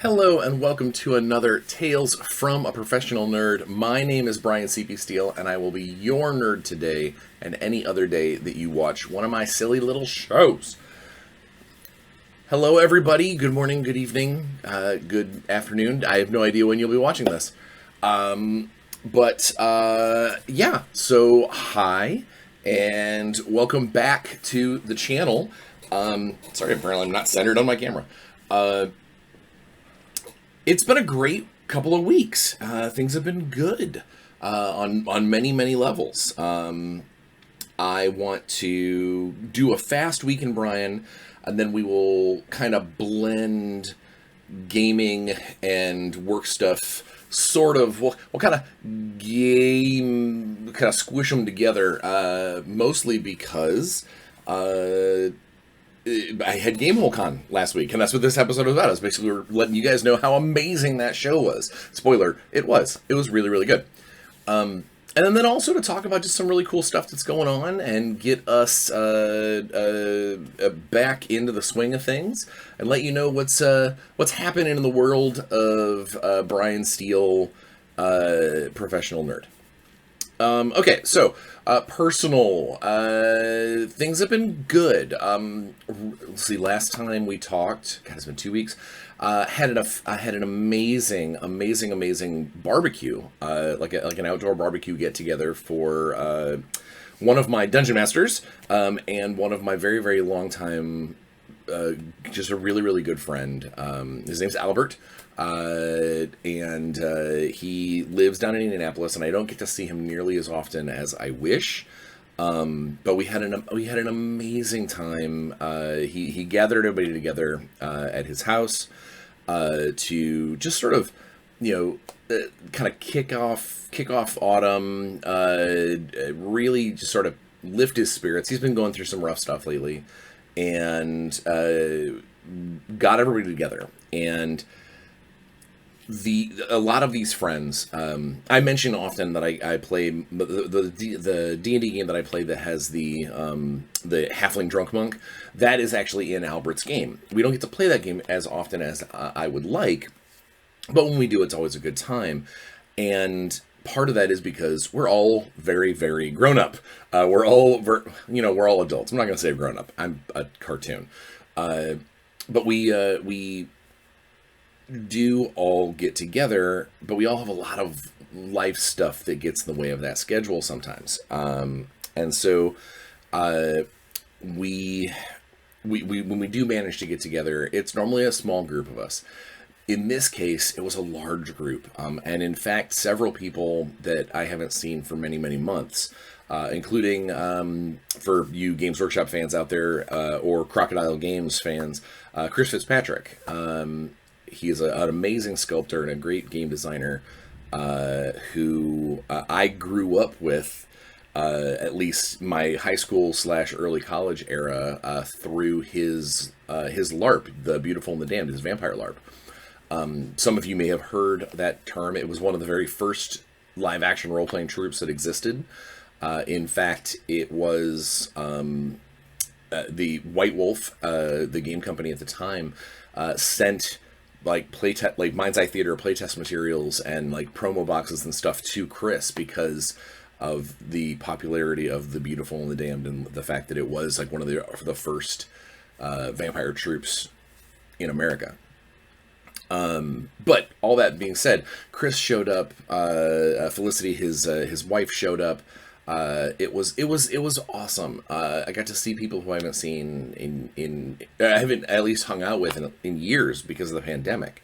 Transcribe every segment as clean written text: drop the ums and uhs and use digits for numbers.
Hello and welcome to another Tales from a Professional Nerd. My name is Bryan Steele and I will be your nerd today and any other day that you watch one of my silly little shows. Hello everybody, good morning, good evening, good afternoon. I have no idea when you'll be watching this. So hi and welcome back to the channel. Sorry, apparently I'm not centered on my camera. It's been a great couple of weeks. Things have been good on many levels. I want to do a fast week in Bryan, and then we will kind of blend gaming and work stuff. Sort of, we'll kind of squish them together. Mostly because I had Gamehole Con last week, and that's what this episode was about. It's basically letting you guys know how amazing that show was. Spoiler, it was. It was really good. And then also to talk about just some really cool stuff that's going on and get us back into the swing of things and let you know what's happening in the world of Bryan Steele, professional nerd. Personal things have been good. Let's see. Last time we talked, God, it's been 2 weeks. I had an amazing barbecue, like an outdoor barbecue get together for one of my dungeon masters and one of my very long time, just a really good friend. His name's Albert. He lives down in Indianapolis, and I don't get to see him nearly as often as I wish. But we had an amazing time. He gathered everybody together at his house to just sort of, kind of kick off autumn. Really just sort of lift his spirits. He's been going through some rough stuff lately, and got everybody together. And a lot of these friends, I mention often that I play the D&D game that I play that has the Halfling Drunk Monk. That is actually in Albert's game. We don't get to play that game as often as I would like, but when we do, it's always a good time. And part of that is because we're all very grown up. We're all adults. I'm not going to say grown up. I'm a cartoon. But we do all get together, but we all have a lot of life stuff that gets in the way of that schedule sometimes. And so when we do manage to get together, it's normally a small group of us. In this case, it was a large group, and in fact, several people that I haven't seen for many months, including, for you Games Workshop fans out there, or Crocodile Games fans, Chris Fitzpatrick. He is an amazing sculptor and a great game designer, who I grew up with, at least my high school / early college era, through his LARP, The Beautiful and the Damned, his vampire LARP. Some of you may have heard that term. It was one of the very first live-action role-playing troupes that existed. In fact, it was the White Wolf, the game company at the time, sent like Mind's Eye Theater playtest materials and like promo boxes and stuff to Chris because of the popularity of The Beautiful and the Damned and the fact that it was like one of the first vampire troupes in America. But all that being said, Chris showed up. Felicity, his wife, showed up. It was awesome. I got to see people who I haven't seen I haven't at least hung out with in years because of the pandemic.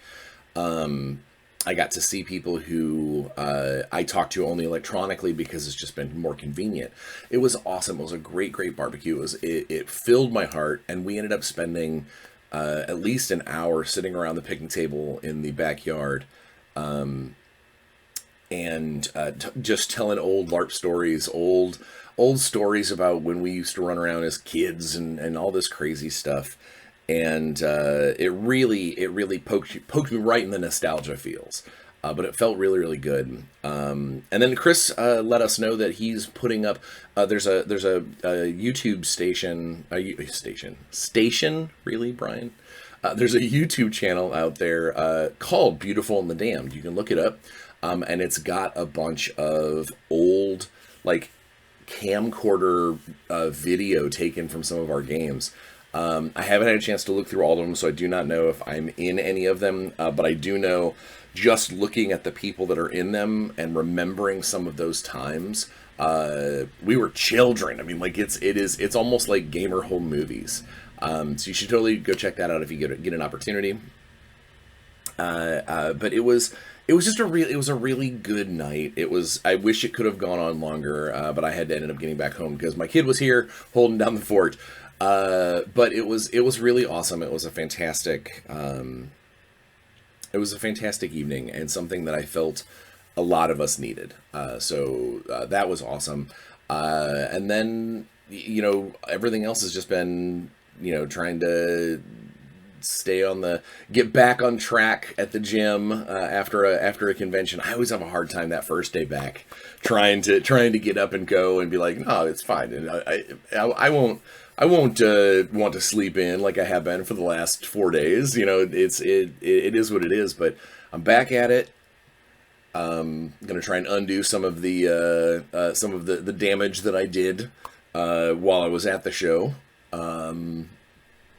I got to see people who I talked to only electronically because it's just been more convenient. It was awesome. It was a great barbecue. It filled my heart, and we ended up spending at least an hour sitting around the picnic table in the backyard. Just telling old LARP stories, old stories about when we used to run around as kids and all this crazy stuff. And it really poked me right in the nostalgia feels. But it felt really good. And then Chris let us know that he's putting up. There's a YouTube station. Station, really, Bryan? There's a YouTube channel out there called Beautiful and the Damned. You can look it up, and it's got a bunch of old like camcorder video taken from some of our games. I haven't had a chance to look through all of them, so I do not know if I'm in any of them, but I do know just looking at the people that are in them and remembering some of those times, we were children. I mean, like it's almost like Gamehole movies. So you should totally go check that out if you get an opportunity. But it was just it was a really good night. I wish it could have gone on longer, but I had to end up getting back home because my kid was here holding down the fort. But it was really awesome. It was a fantastic evening and something that I felt a lot of us needed. So that was awesome. And then, everything else has just been, trying to get back on track at the gym after a convention. I always have a hard time that first day back, trying to get up and go and be like, no, it's fine. And I won't want to sleep in like I have been for the last 4 days. It is what it is. But I'm back at it. I'm gonna try and undo some of the damage that I did while I was at the show.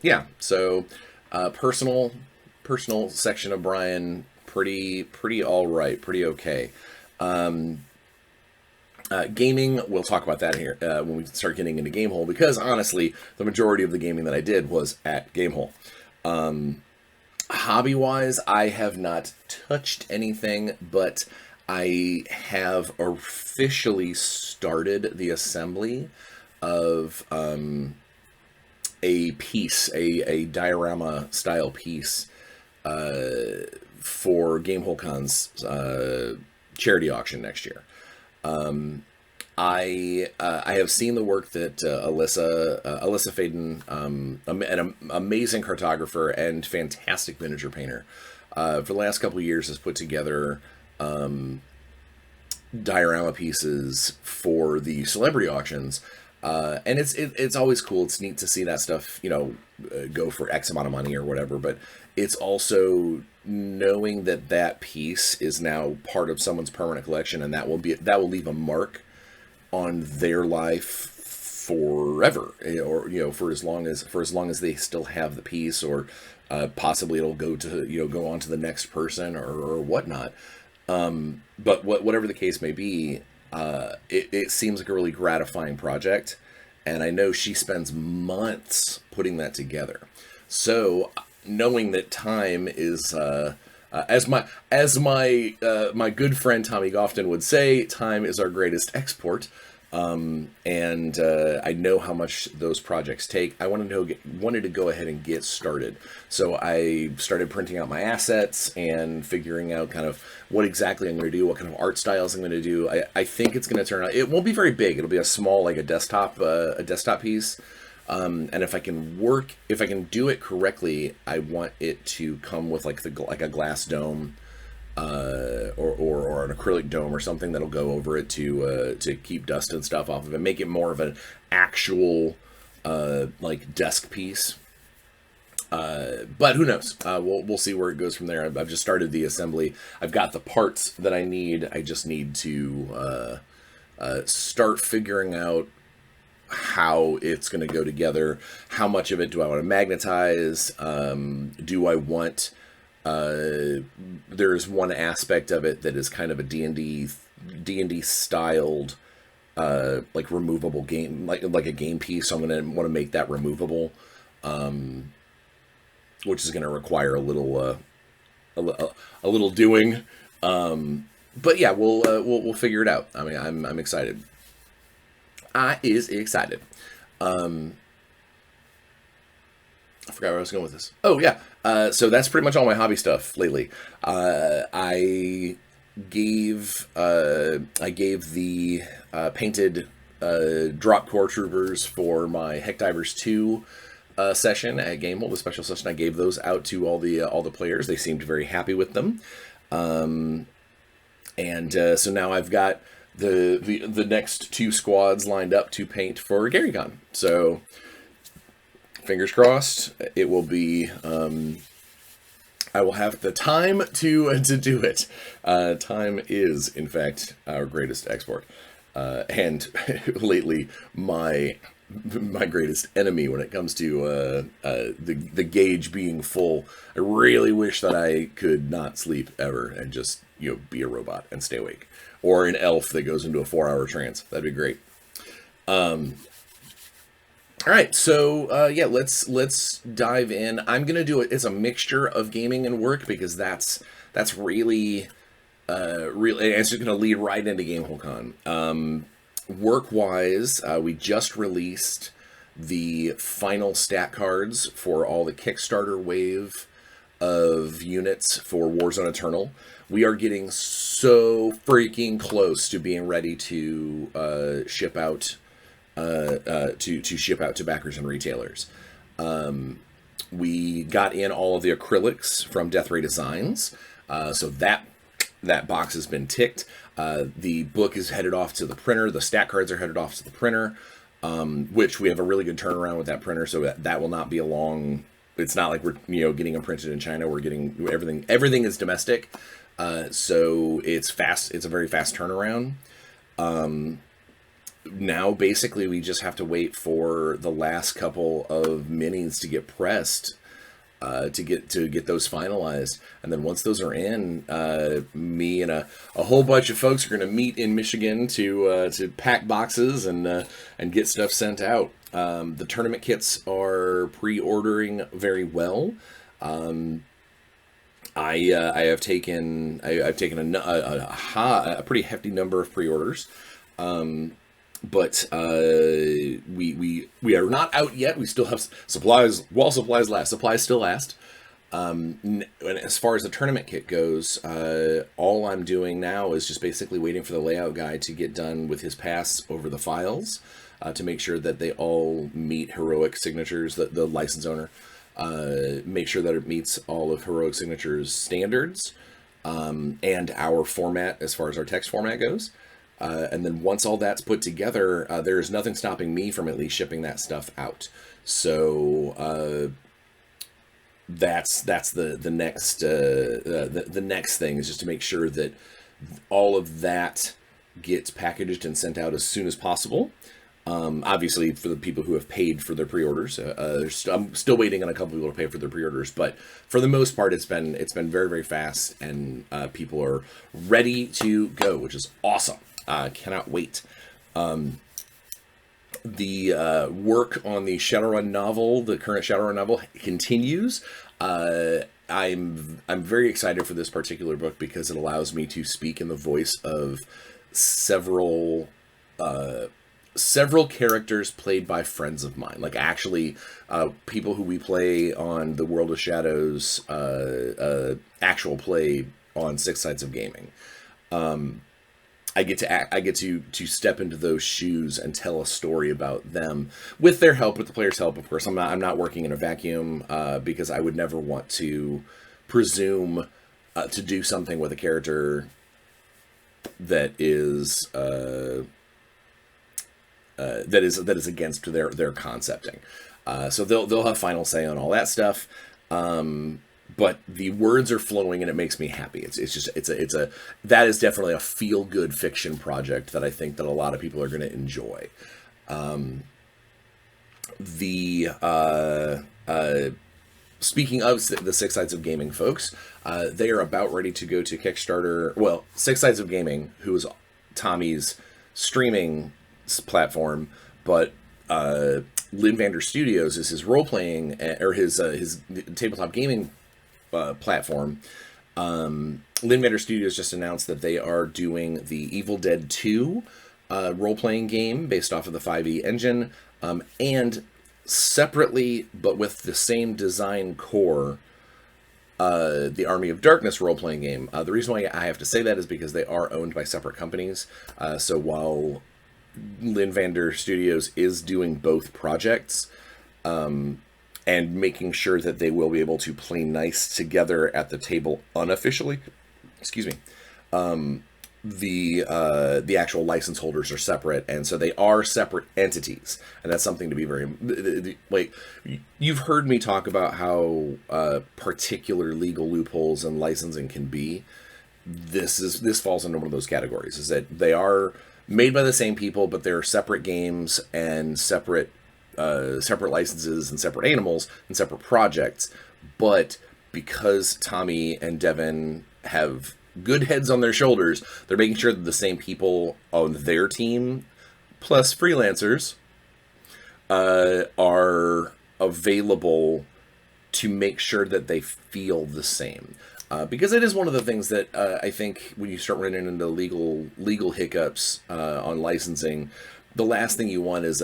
Yeah. So. Personal section of Bryan, pretty all right, pretty okay. Gaming, we'll talk about that here when we start getting into Gamehole, because honestly, the majority of the gaming that I did was at Gamehole. Hobby-wise, I have not touched anything, but I have officially started the assembly of a piece, a diorama style piece for Gamehole Con's charity auction next year. I have seen the work that Alyssa Faden, an amazing cartographer and fantastic miniature painter, for the last couple of years has put together diorama pieces for the celebrity auctions. And it's always cool. It's neat to see that stuff, go for X amount of money or whatever. But it's also knowing that piece is now part of someone's permanent collection, and that will leave a mark on their life forever, or for as long as they still have the piece, or possibly it'll go on to the next person or whatnot. But whatever the case may be. It seems like a really gratifying project, and I know she spends months putting that together. So knowing that time is, as my good friend Tommy Gofton would say, time is our greatest export. And I know how much those projects take. I wanted to go ahead and get started. So I started printing out my assets and figuring out kind of what exactly I'm going to do, what kind of art styles I'm going to do. I think it's going to turn out, it won't be very big. It'll be a small, like a desktop piece. And if I can do it correctly, I want it to come with like a glass dome, or an acrylic dome or something that'll go over it to keep dust and stuff off of it. Make it more of an actual like desk piece. But who knows? We'll see where it goes from there. I've just started the assembly. I've got the parts that I need. I just need to start figuring out how it's going to go together. How much of it do I want to magnetize? Do I want... there's one aspect of it that is kind of a D&D styled like removable game, like a game piece. So I'm going to want to make that removable, which is going to require a little doing. But yeah, we'll figure it out. I mean, I'm excited. I is excited. I forgot where I was going with this. Oh yeah. So that's pretty much all my hobby stuff lately. I gave the painted drop core troopers for my Heck Divers 2 session at Gamehole, the special session. I gave those out to all the players. They seemed very happy with them. So now I've got the next 2 squads lined up to paint for GaryCon. So fingers crossed, it will be. I will have the time to do it. Time is, in fact, our greatest export, and lately my greatest enemy when it comes to the gauge being full. I really wish that I could not sleep ever and just be a robot and stay awake, or an elf that goes into a 4-hour trance. That'd be great. All right, so yeah, let's dive in. I'm gonna do it. It's a mixture of gaming and work because that's really really. It's just gonna lead right into Gamehole Con. Work wise, we just released the final stat cards for all the Kickstarter wave of units for Warzone Eternal. We are getting so freaking close to being ready to ship out. To ship out to backers and retailers. We got in all of the acrylics from Death Ray Designs, so that box has been ticked. The book is headed off to the printer. The stat cards are headed off to the printer, which we have a really good turnaround with that printer, so that will not be a long. It's not like we're getting them printed in China. We're getting everything. Everything is domestic, so it's fast. It's a very fast turnaround. Now basically we just have to wait for the last couple of minis to get pressed, to get those finalized, and then once those are in, me and a whole bunch of folks are going to meet in Michigan to pack boxes and get stuff sent out. The tournament kits are pre-ordering very well. I've taken a pretty hefty number of pre-orders. But we are not out yet. We still have supplies. While supplies last, supplies still last. And as far as the tournament kit goes, all I'm doing now is just basically waiting for the layout guy to get done with his pass over the files, to make sure that they all meet Heroic Signatures. The license owner, make sure that it meets all of Heroic Signatures standards, and our format as far as our text format goes. And then once all that's put together, there is nothing stopping me from at least shipping that stuff out. So that's the next thing is just to make sure that all of that gets packaged and sent out as soon as possible. Obviously, for the people who have paid for their pre-orders, I'm still waiting on a couple people to pay for their pre-orders, but for the most part, it's been very, very fast, and people are ready to go, which is awesome. Cannot wait. The work on the Shadowrun novel, the current Shadowrun novel, continues. I'm very excited for this particular book because it allows me to speak in the voice of several characters played by friends of mine, like actually people who we play on the World of Shadows actual play on Six Sides of Gaming. I get to step into those shoes and tell a story about them with their help, with the players' help, of course. I'm not working in a vacuum, because I would never want to presume to do something with a character that is against their concepting. So they'll have final say on all that stuff. But the words are flowing and it makes me happy. It's that is definitely a feel good fiction project that I think that a lot of people are going to enjoy. Speaking of the Six Sides of Gaming folks, they are about ready to go to Kickstarter. Well, Six Sides of Gaming, who is Tommy's streaming platform, but Lynn Vander Studios is his role playing or his tabletop gaming platform. Lynn Vander Studios just announced that they are doing the Evil Dead 2 role-playing game based off of the 5e engine, and separately but with the same design core, the Army of Darkness role-playing game. The reason why I have to say that is because they are owned by separate companies, so while Lynn Vander Studios is doing both projects, and making sure that they will be able to play nice together at the table unofficially. Excuse me. the actual license holders are separate, and so they are separate entities, and that's something to be very like. You've heard me talk about how particular legal loopholes and licensing can be. This falls into one of those categories. Is that they are made by the same people, but they're separate games and separate licenses and separate animals and separate projects. But because Tommy and Devin have good heads on their shoulders, they're making sure that the same people on their team, plus freelancers, are available to make sure that they feel the same. Because it is one of the things that I think when you start running into legal hiccups on licensing, the last thing you want is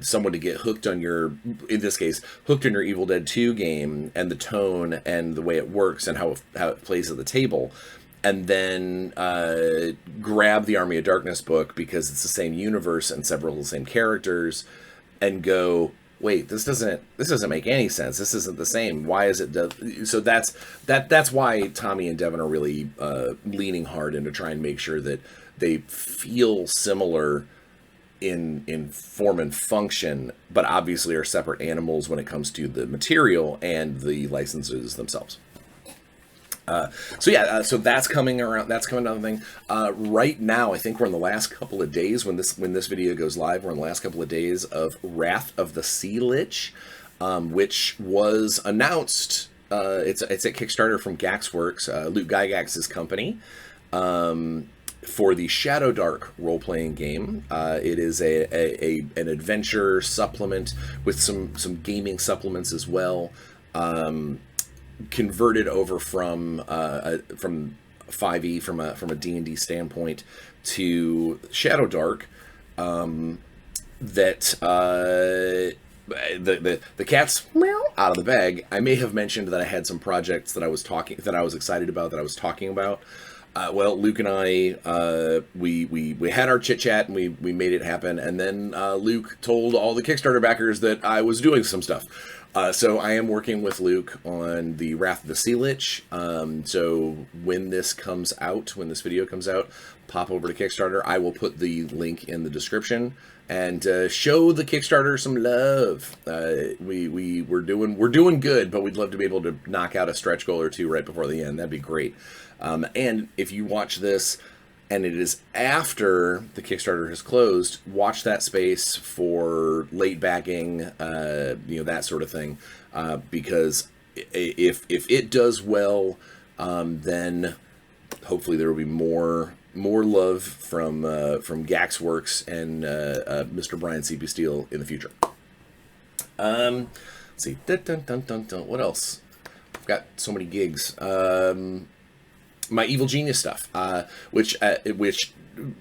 someone to get hooked on your, in this case, hooked on your Evil Dead 2 game and the tone and the way it works and how it plays at the table, and then grab the Army of Darkness book because it's the same universe and several of the same characters, and go, wait, this doesn't make any sense. This isn't the same. Why is it? So that's why Tommy and Devin are really leaning hard into trying to make sure that they feel similar in form and function, but obviously are separate animals when it comes to the material and the licenses themselves. So that's coming around. That's coming down the thing. Right now, I think we're in the last couple of days when this video goes live. We're in the last couple of days of Wrath of the Sea Lich, which was announced. It's at Kickstarter from Gaxworks, Luke Gygax's company, for the Shadow Dark role-playing game. It is an adventure supplement with some gaming supplements as well. Converted over from 5e from a D&D standpoint to Shadow Dark, that the cat's out of the bag. I may have mentioned that I had some projects that I was excited about, that I was talking about. Well, Luke and I, we had our chit chat and we made it happen, and then Luke told all the Kickstarter backers that I was doing some stuff. So I am working with Luke on the Wrath of the Sea Lich. So when this video comes out, pop over to Kickstarter. I will put the link in the description and show the Kickstarter some love. We're doing good, but we'd love to be able to knock out a stretch goal or two right before the end. That'd be great. And if you watch this and it is after the Kickstarter has closed, watch that space for late backing, that sort of thing. Because if it does well, then hopefully there will be more love from Gaxworks and Mr. Bryan Steele in the future. Let's see. What else? I've got so many gigs. My Evil Genius stuff, which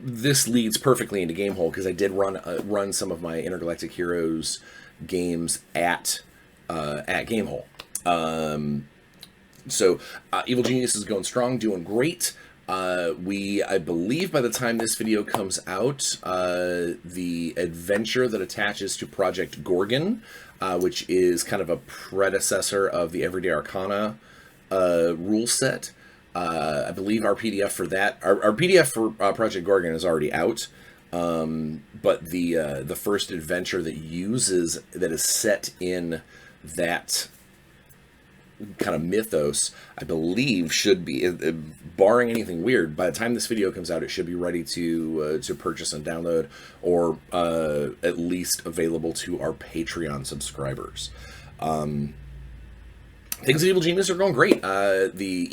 this leads perfectly into Gamehole, because I did run some of my Intergalactic Heroes games at Gamehole. So Evil Genius is going strong, doing great. I believe by the time this video comes out, the adventure that attaches to Project Gorgon, which is kind of a predecessor of the Everyday Arcana rule set. I believe our PDF for that, our PDF for Project Gorgon is already out, but the first adventure that is set in that kind of mythos, I believe, should be, barring anything weird, by the time this video comes out, it should be ready to purchase and download, or at least available to our Patreon subscribers. Things at Evil Genius are going great. The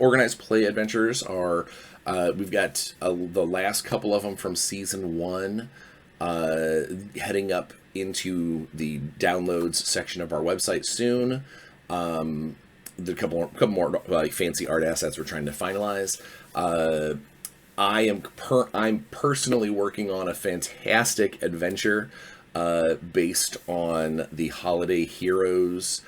organized play adventures are, we've got the last couple of them from season 1 heading up into the downloads section of our website soon. The couple more like fancy art assets we're trying to finalize. I'm personally working on a fantastic adventure based on the Holiday Heroes,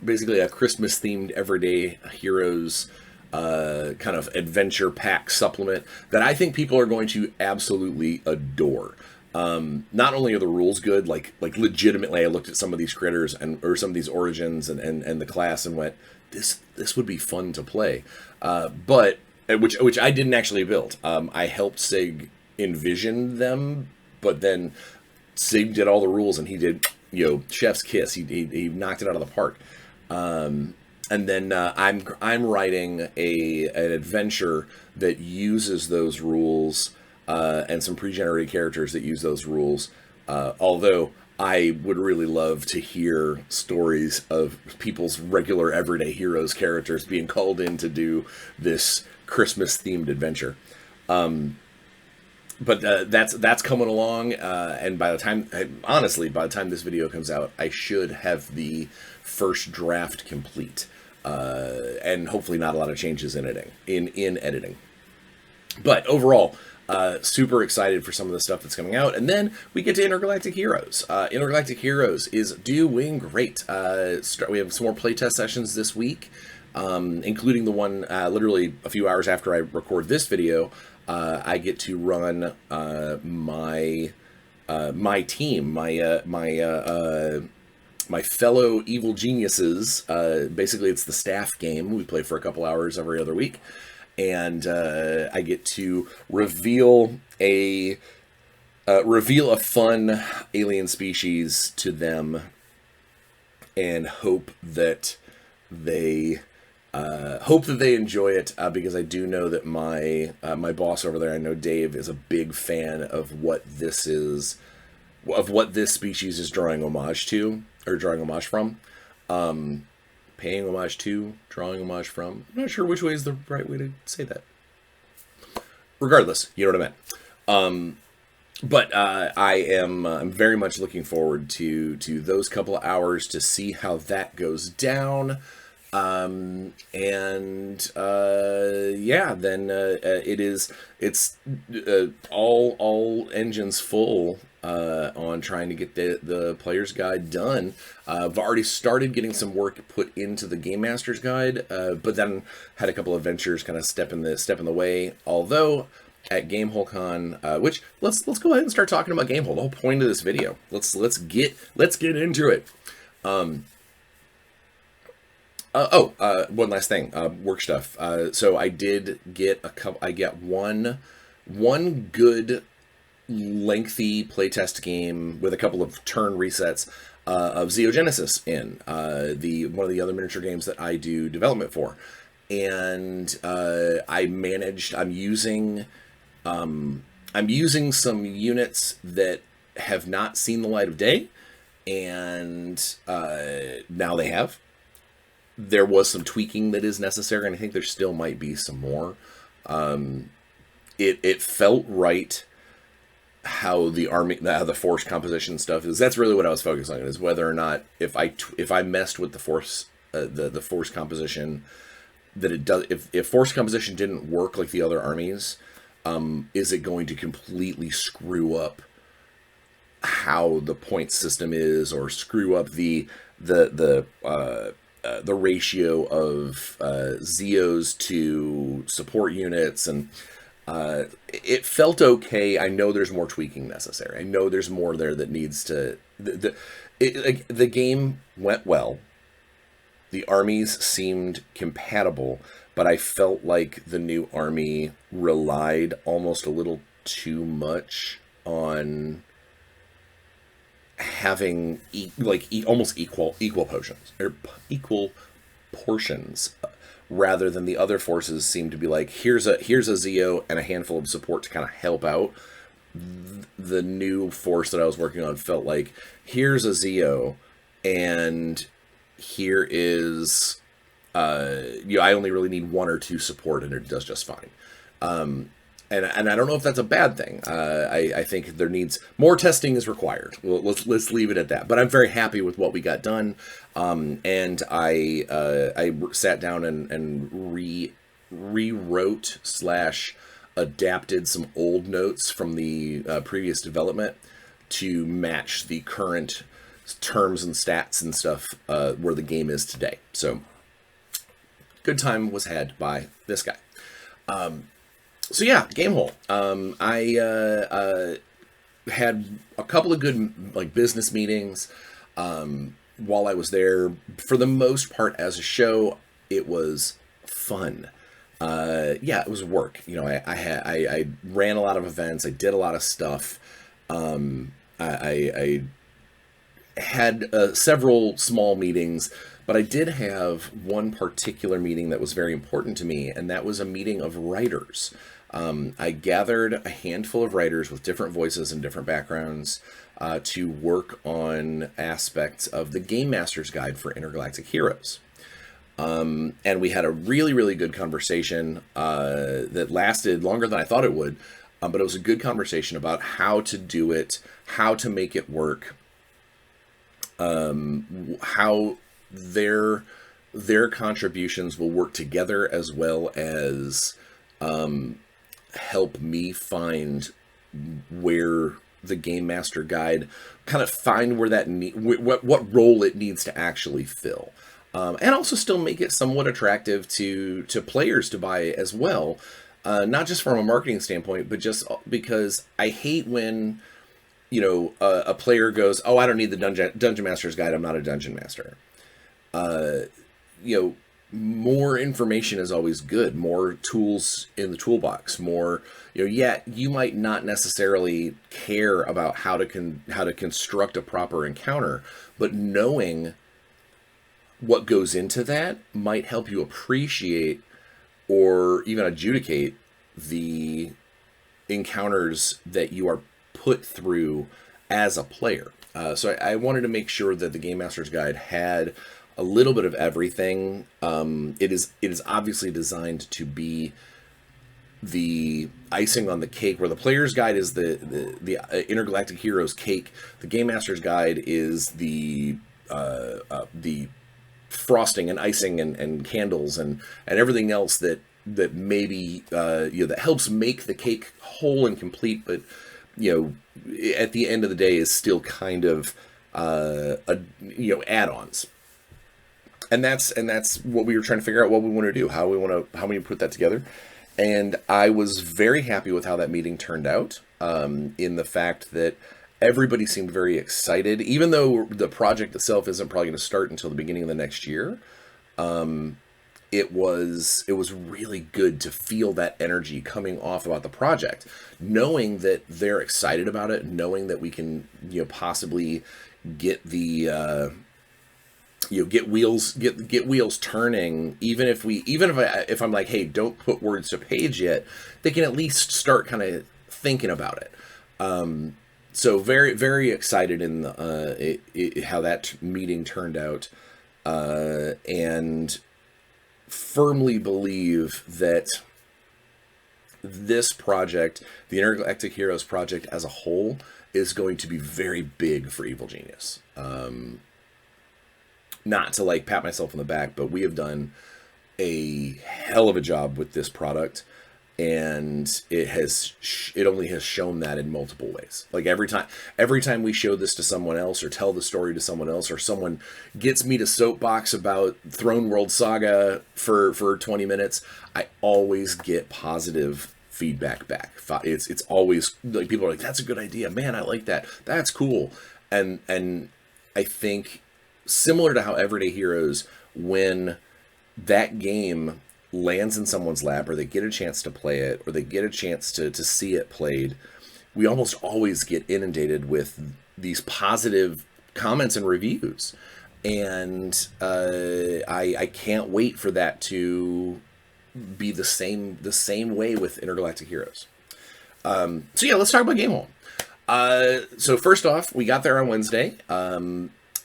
basically a Christmas-themed Everyday Heroes kind of adventure pack supplement that I think people are going to absolutely adore. Not only are the rules good, like legitimately, I looked at some of these critters or some of these origins and the class and went, this would be fun to play. But which I didn't actually build. I helped Sig envision them, but then Sig did all the rules, and he did, chef's kiss. He knocked it out of the park. And then I'm writing an adventure that uses those rules and some pre-generated characters that use those rules. Although I would really love to hear stories of people's regular everyday heroes characters being called in to do this Christmas-themed adventure. But that's coming along, and by the time this video comes out, I should have the first draft complete, and hopefully not a lot of changes in editing. But overall, super excited for some of the stuff that's coming out, and then we get to Intergalactic Heroes. Intergalactic Heroes is doing great. We have some more playtest sessions this week, including the one literally a few hours after I record this video. I get to run my team, my fellow evil geniuses. Basically, it's the staff game. We play for a couple hours every other week, and I get to reveal a fun alien species to them, and hope that they enjoy it, because I do know that my boss over there, I know Dave, is a big fan of what this species is drawing homage to, or drawing homage from. Paying homage to, drawing homage from. I'm not sure which way is the right way to say that. Regardless, you know what I meant. But I'm very much looking forward to those couple of hours to see how that goes down. Then it's all engines full on trying to get the player's guide done. I've already started getting some work put into the Game Master's Guide, but then had a couple of ventures kind of step in the way. Although at Gamehole Con, which let's go ahead and start talking about Gamehole. The whole point of this video. Let's get into it. One last thing, work stuff. So I did get I get one good lengthy playtest game with a couple of turn resets of Xeogenesis in one of the other miniature games that I do development for, and I'm using some units that have not seen the light of day, and now they have. There was some tweaking that is necessary, and I think there still might be some more. It felt right how the force composition stuff is. That's really what I was focused on, is whether or not if I messed with the force composition, that it does. If force composition didn't work like the other armies, is it going to completely screw up how the point system is, or screw up the ratio of Zeos to support units? And it felt okay. I know there's more tweaking necessary. I know there's more there that needs to... The game went well. The armies seemed compatible, but I felt like the new army relied almost a little too much on having almost equal potions, or equal portions, rather than the other forces seem to be like, here's a Zeo and a handful of support to kind of help out. The new force that I was working on felt like, here's a Zeo, and here is I only really need one or two support, and it does just fine. And I don't know if that's a bad thing. I think there needs more testing is required. Well, let's leave it at that. But I'm very happy with what we got done. And I sat down and rewrote / adapted some old notes from the previous development to match the current terms and stats and stuff where the game is today. So good time was had by this guy. So yeah, Gamehole. I had a couple of good business meetings while I was there. For the most part, as a show, it was fun. Yeah, it was work. You know, I ran a lot of events. I did a lot of stuff. I had several small meetings, but I did have one particular meeting that was very important to me, and that was a meeting of writers. I gathered a handful of writers with different voices and different backgrounds to work on aspects of the Game Master's Guide for Intergalactic Heroes. And we had a really, really good conversation that lasted longer than I thought it would. But it was a good conversation about how to do it, how to make it work, how their contributions will work together, as well as help me find where the Game Master Guide, kind of find where that what role it needs to actually fill. And also still make it somewhat attractive to players to buy as well. Not just from a marketing standpoint, but just because I hate when, you know, a player goes, "Oh, I don't need the Dungeon Master's Guide. I'm not a Dungeon Master." You know, more information is always good. More tools in the toolbox. More, you know, yeah, you might not necessarily care about how to construct a proper encounter, but knowing what goes into that might help you appreciate or even adjudicate the encounters that you are put through as a player. So I wanted to make sure that the Game Master's Guide had a little bit of everything. It is obviously designed to be the icing on the cake, where the player's guide is the Intergalactic Heroes cake. The Game Master's Guide is the frosting and icing and candles and everything else that maybe you know, that helps make the cake whole and complete, but you know, at the end of the day is still kind of you know, add-ons. And that's what we were trying to figure out, what we want to do, how we put that together. And I was very happy with how that meeting turned out, in the fact that everybody seemed very excited, even though the project itself isn't probably going to start until the beginning of the next year. It was really good to feel that energy coming off about the project, knowing that they're excited about it, knowing that we can, you know, possibly get the you know, get wheels turning. Even if I'm like, hey, don't put words to page yet, they can at least start kind of thinking about it. So very, very excited in how that meeting turned out, and firmly believe that this project, the Intergalactic Heroes project as a whole, is going to be very big for Evil Genius. Not to like pat myself on the back, but we have done a hell of a job with this product, and it only has shown that in multiple ways. Like every time we show this to someone else or tell the story to someone else, or someone gets me to soapbox about Throne World Saga for 20 minutes, I always get positive feedback back. It's always like, people are like, that's a good idea, man, I like that, that's cool. And I think, similar to how Everyday Heroes, when that game lands in someone's lap, or they get a chance to play it, or they get a chance to see it played, we almost always get inundated with these positive comments and reviews. And I can't wait for that to be the same way with Intergalactic Heroes. So yeah, let's talk about Gamehole. So first off, we got there on Wednesday.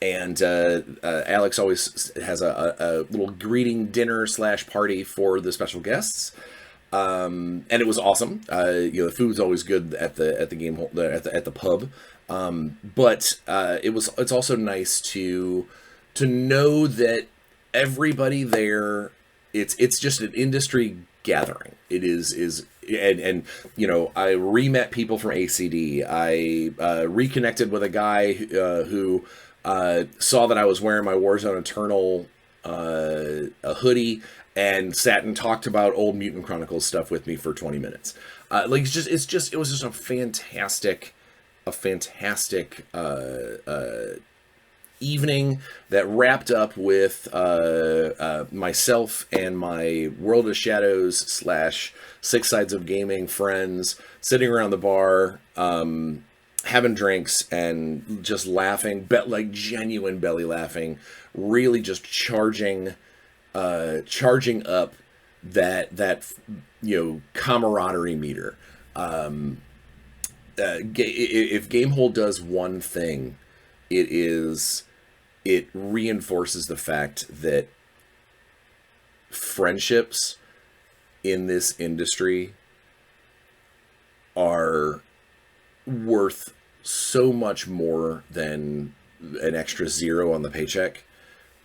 And Alex always has a little greeting dinner / party for the special guests, and it was awesome. You know, the food's always good at the game at the pub, but it's also nice to know that everybody there, it's just an industry gathering. It is. And you know, I re-met people from ACD. I reconnected with a guy who saw that I was wearing my Warzone Eternal a hoodie, and sat and talked about old Mutant Chronicles stuff with me for 20 minutes. Like it was just a fantastic evening that wrapped up with myself and my World of Shadows / Six Sides of Gaming friends sitting around the bar, having drinks and just laughing, like genuine belly laughing, really just charging up that camaraderie meter. If Gamehole does one thing, it reinforces the fact that friendships in this industry are worth so much more than an extra zero on the paycheck.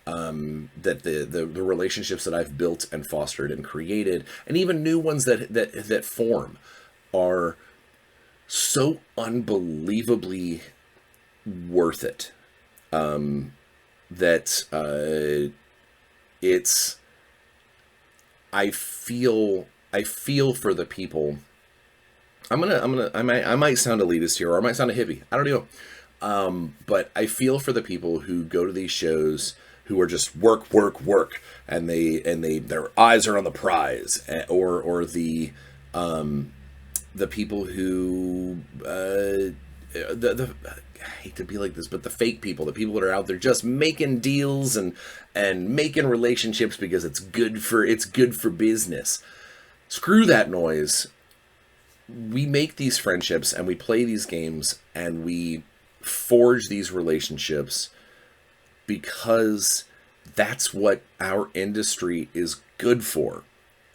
That the relationships that I've built and fostered and created, and even new ones that form, are so unbelievably worth it. It's I feel for the people. I might sound elitist here, or I might sound a hippie. I don't know. But I feel for the people who go to these shows who are just work, and their eyes are on the prize, or the people who I hate to be like this, but the fake people, the people that are out there just making deals and making relationships because it's good for business. Screw that noise. We make these friendships and we play these games and we forge these relationships because that's what our industry is good for,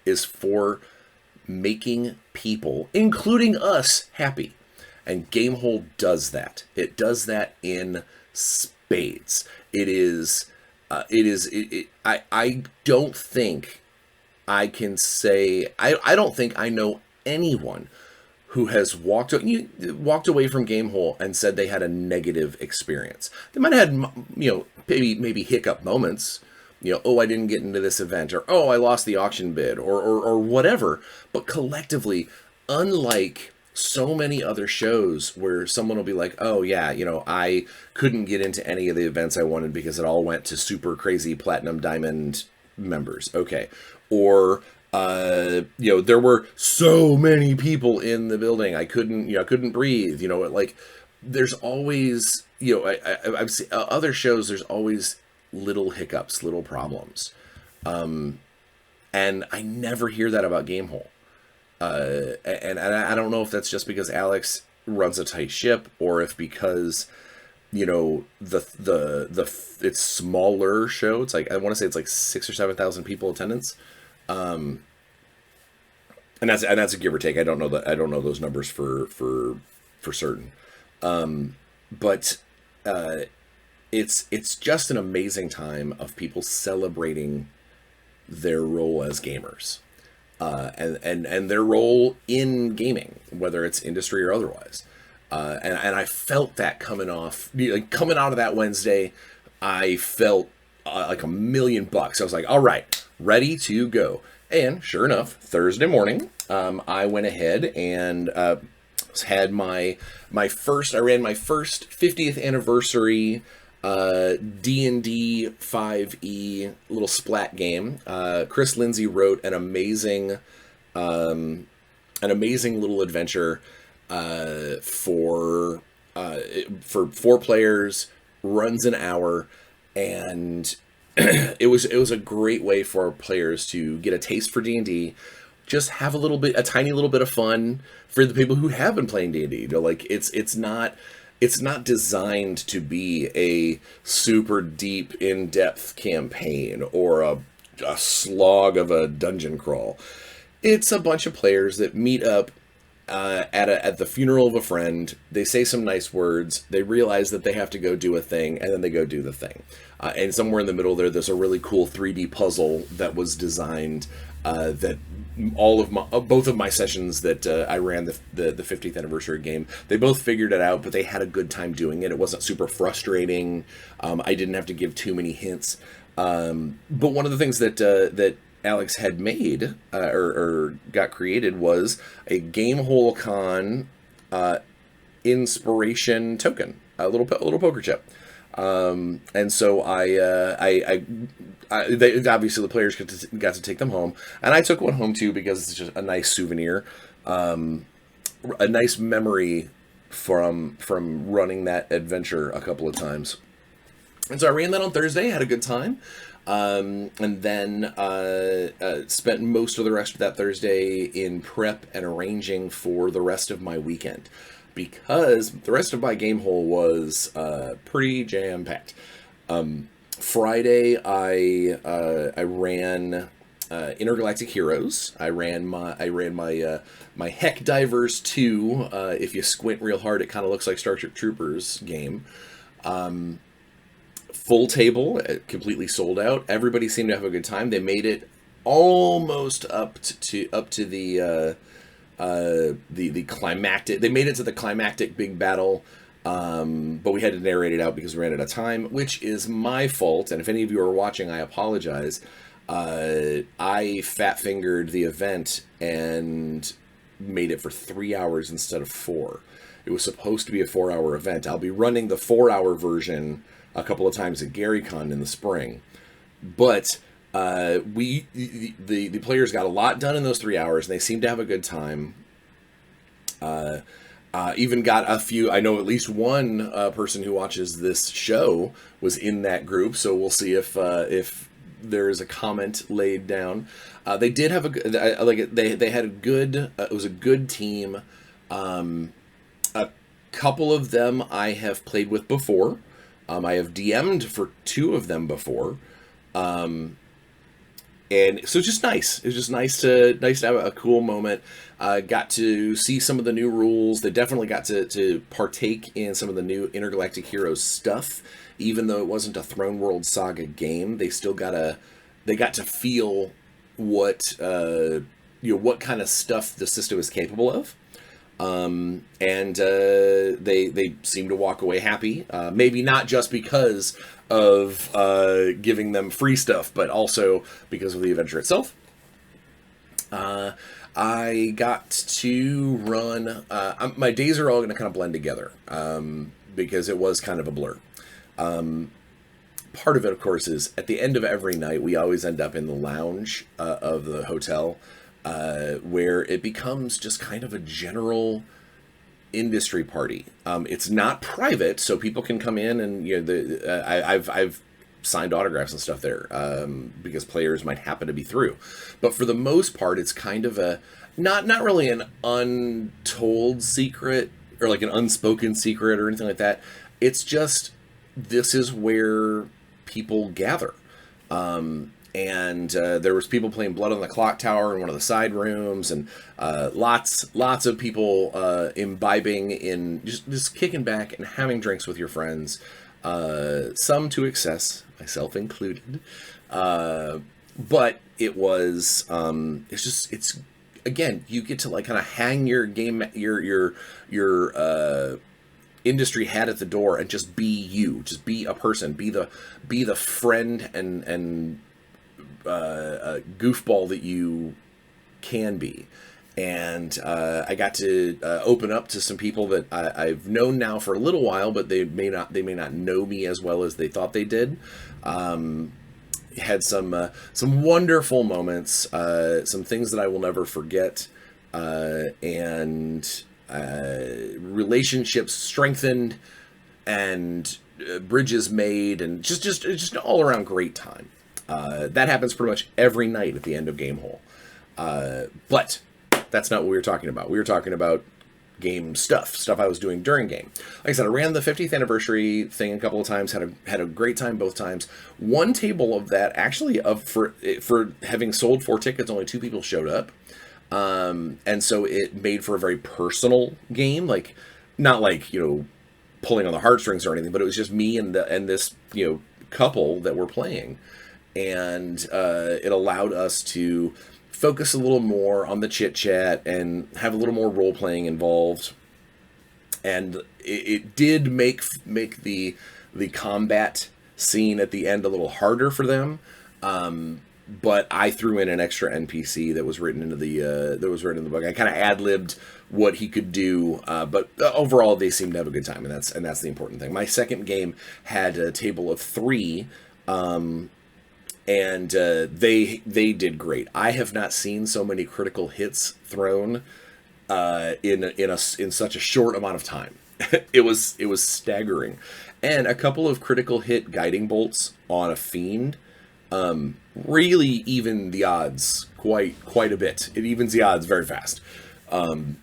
is for making people, including us, happy. And Gamehole does that. It does that in spades. I don't think I can say, I don't think I know anyone who has walked away from Gamehole and said they had a negative experience. They might have had, maybe hiccup moments, oh, I didn't get into this event, or oh, I lost the auction bid, or whatever. But collectively, unlike so many other shows where someone will be like, oh yeah, I couldn't get into any of the events I wanted because it all went to super crazy platinum diamond members. Okay. Or there were so many people in the building, I couldn't breathe. Like there's always, I've seen other shows. There's always little hiccups, little problems, and I never hear that about Gamehole. And I don't know if that's just because Alex runs a tight ship, or if because it's smaller show. It's like, I want to say it's like 6,000 or 7,000 people attendance. And that's a give or take. I don't know those numbers for certain. But it's just an amazing time of people celebrating their role as gamers, and their role in gaming, whether it's industry or otherwise. And I felt that coming out of that Wednesday. I felt like $1,000,000. I was like, all right, ready to go. And sure enough, Thursday morning, I went ahead and had my first 50th anniversary D&D 5e little splat game. Chris Lindsay wrote an amazing little adventure for 4 players, runs an hour, and it was a great way for players to get a taste for D&D, just have a tiny little bit of fun for the people who have been playing D&D. Like it's not designed to be a super deep, in-depth campaign or a slog of a dungeon crawl. It's a bunch of players that meet up at the funeral of a friend. They say some nice words. They realize that they have to go do a thing, and then they go do the thing. And somewhere in the middle there's a really cool 3D puzzle that was designed that both of my sessions that I ran the 50th anniversary game, they both figured it out, but they had a good time doing it. It wasn't super frustrating. I didn't have to give too many hints. But one of the things that Alex had made or got created was a Gamehole Con inspiration token, a little poker chip. And so they, obviously the players got to take them home, and I took one home too because it's just a nice souvenir, a nice memory from running that adventure a couple of times. And so I ran that on Thursday, had a good time, and then spent most of the rest of that Thursday in prep and arranging for the rest of my weekend, because the rest of my game hole was pretty jam packed. Friday, I ran Intergalactic Heroes. I ran my Heck Divers 2. If you squint real hard, it kind of looks like Starship Troopers game. Full table, completely sold out. Everybody seemed to have a good time. They made it almost up to the climactic. They made it to the climactic big battle, but we had to narrate it out because we ran out of time, which is my fault. And if any of you are watching, I apologize. I fat fingered the event and made it for 3 hours instead of 4. It was supposed to be a 4-hour event. I'll be running the 4-hour version a couple of times at GaryCon in the spring, but the players got a lot done in those 3 hours, and they seemed to have a good time. Even got a few. I know at least one person who watches this show was in that group, so we'll see if there is a comment laid down. They did have they had a good. It was a good team. A couple of them I have played with before. I have DM'd for 2 of them before. And so it's just nice. It was just nice to have a cool moment. Got to see some of the new rules. They definitely got to partake in some of the new Intergalactic Heroes stuff. Even though it wasn't a Throne World Saga game, they got to feel what what kind of stuff the system is capable of. And they seem to walk away happy. Maybe not just because of giving them free stuff, but also because of the adventure itself. I got to run. My days are all going to kind of blend together because it was kind of a blur. Part of it, of course, is at the end of every night, we always end up in the lounge of the hotel. Where it becomes just kind of a general industry party. It's not private, so people can come in and I've signed autographs and stuff there because players might happen to be through. But for the most part, it's kind of a not really an untold secret or like an unspoken secret or anything like that. It's just this is where people gather. And there was people playing Blood on the Clock Tower in one of the side rooms, and lots of people imbibing in just kicking back and having drinks with your friends, some to excess, myself included. But it was it's again, you get to like kind of hang your game your industry hat at the door and just be you, just be a person, be the friend and goofball that you can be. And I got to open up to some people that I've known now for a little while, but they may not know me as well as they thought they did. Had some wonderful moments, some things that I will never forget, and relationships strengthened and bridges made, and just an all around great time. That happens pretty much every night at the end of Gamehole. But that's not what we were talking about. We were talking about game stuff I was doing during game. Like I said, I ran the 50th anniversary thing a couple of times, had a great time both times. One table of that, actually, for having sold 4 tickets, only 2 people showed up. And so it made for a very personal game, like not like, pulling on the heartstrings or anything, but it was just me and this, couple that were playing. And it allowed us to focus a little more on the chit chat and have a little more role playing involved. And it did make the combat scene at the end a little harder for them. but I threw in an extra NPC that was written into the book. I kind of ad-libbed what he could do, but overall they seemed to have a good time, and that's the important thing. My second game had a table of 3, and they did great. I have not seen so many critical hits thrown in such a short amount of time. It was staggering, and a couple of critical hit guiding bolts on a fiend really even the odds quite a bit. It evens the odds very fast. So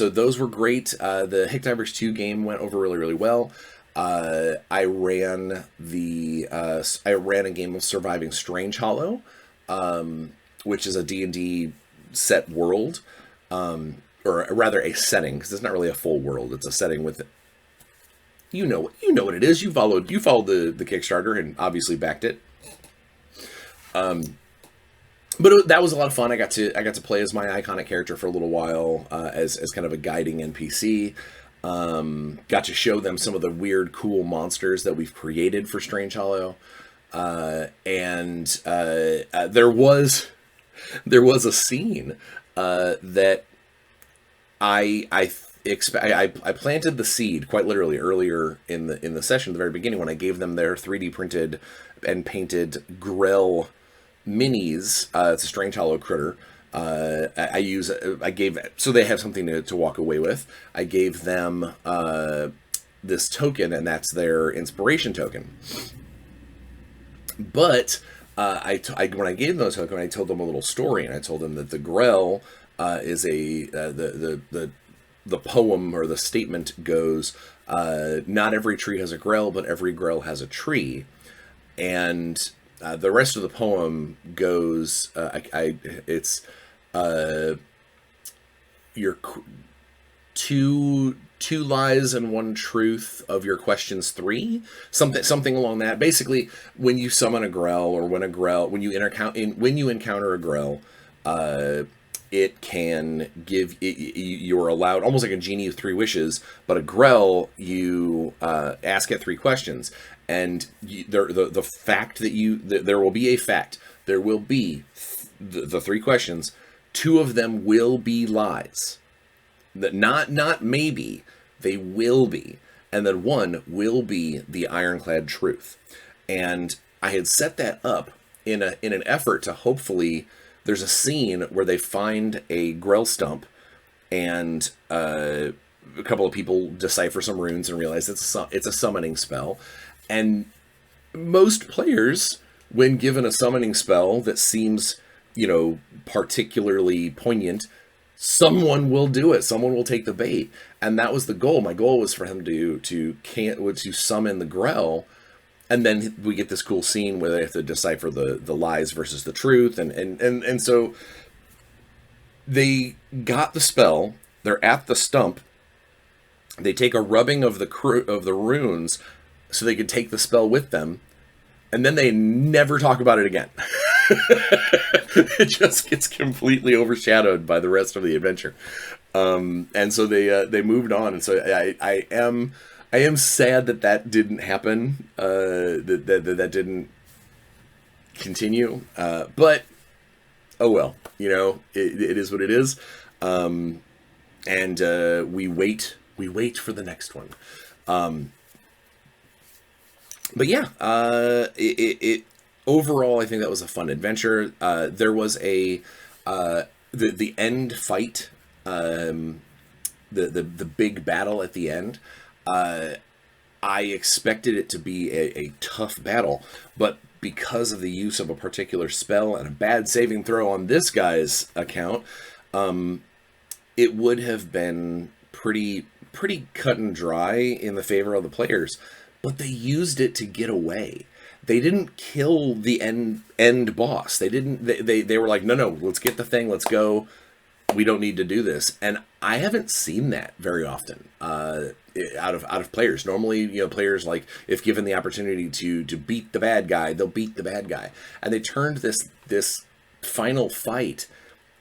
those were great. The Hickdivers 2 game went over really well. I ran a game of Surviving Strange Hollow, which is a D&D set world, or rather a setting, because it's not really a full world. It's a setting with, you know what it is. You followed the Kickstarter and obviously backed it. But that was a lot of fun. I got to play as my iconic character for a little while, as kind of a guiding NPC. Got to show them some of the weird, cool monsters that we've created for Strange Hollow, and there was a scene that I planted the seed quite literally earlier in the session, the very beginning, when I gave them their 3D printed and painted Grell minis. It's a Strange Hollow critter. So they have something to walk away with. I gave them this token, and that's their inspiration token. But when I gave them the token, I told them a little story, and I told them that the Grell is the poem or the statement goes, not every tree has a Grell, but every Grell has a tree. And the rest of the poem goes, your two lies and one truth of your questions 3, something along that. Basically, when you summon a Grell, or when you encounter a Grell, it can give, you're allowed, almost like a genie of 3 wishes, but a Grell, you ask it 3 questions, and the fact that there will be a fact, there will be the 3 questions, 2 of them will be lies. That not maybe, they will be, and then 1 will be the ironclad truth. And I had set that up in an effort to hopefully, there's a scene where they find a Grell stump, and a couple of people decipher some runes and realize it's a summoning spell. And most players, when given a summoning spell that seems, particularly poignant, someone will do it. Someone will take the bait, and that was the goal. My goal was for him to summon the Grell. And then we get this cool scene where they have to decipher the lies versus the truth, and so they got the spell. They're at the stump. They take a rubbing of the runes so they could take the spell with them, and then they never talk about it again. It just gets completely overshadowed by the rest of the adventure, and so they moved on. And so I am sad that didn't happen, that didn't continue, but oh well, it is what it is, and we wait for the next one. But yeah, it overall, I think that was a fun adventure. There was the end fight, the big battle at the end. I expected it to be a tough battle, but because of the use of a particular spell and a bad saving throw on this guy's account, it would have been pretty cut and dry in the favor of the players. But they used it to get away. They didn't kill the end boss. They didn't. They were like, no, let's get the thing. Let's go. We don't need to do this. And I haven't seen that very often out of players. Normally, players, like, if given the opportunity to beat the bad guy, they'll beat the bad guy. And they turned this final fight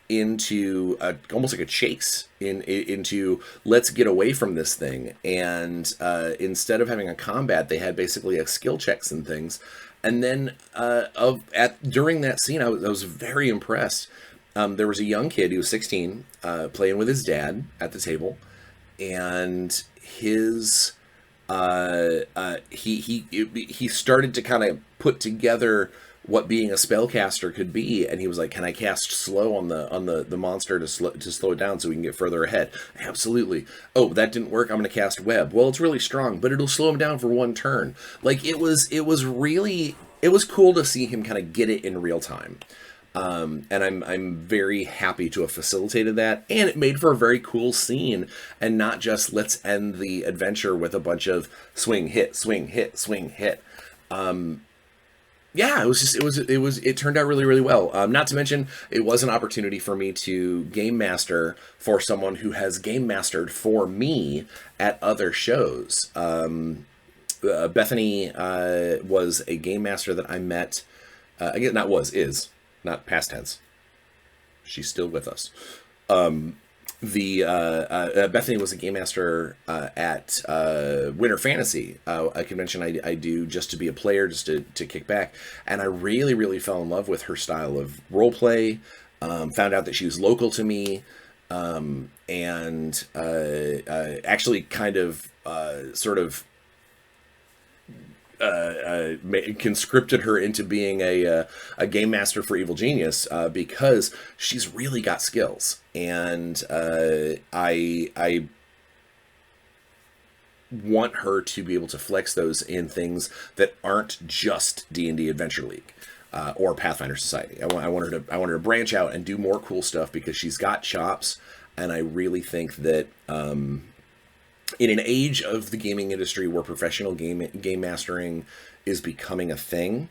into almost like a chase into let's get away from this thing. And instead of having a combat, they had basically a skill checks and things. And then during that scene, I was very impressed. There was a young kid, he was 16, playing with his dad at the table, and his he started to kind of put together what being a spellcaster could be, and he was like, "Can I cast slow on the monster to slow it down so we can get further ahead?" Absolutely. Oh, that didn't work. I'm going to cast web. Well, it's really strong, but it'll slow him down for one turn. Like it was cool to see him kind of get it in real time. And I'm very happy to have facilitated that, and it made for a very cool scene, and not just let's end the adventure with a bunch of swing hit swing hit swing hit. Yeah, it turned out really, really well. Not to mention, it was an opportunity for me to game master for someone who has game mastered for me at other shows. Bethany was a game master that I met. Again, is not past tense. She's still with us. Bethany was a game master at Winter Fantasy, a convention I do just to be a player, just to kick back, and I really, really fell in love with her style of role play. Found out that she was local to me, and actually kind of sort of conscripted her into being a game master for Evil Genius, because she's really got skills, and I want her to be able to flex those in things that aren't just D&D Adventure League or Pathfinder Society. I want her to branch out and do more cool stuff, because she's got chops, and I really think that in an age of the gaming industry where professional game mastering is becoming a thing,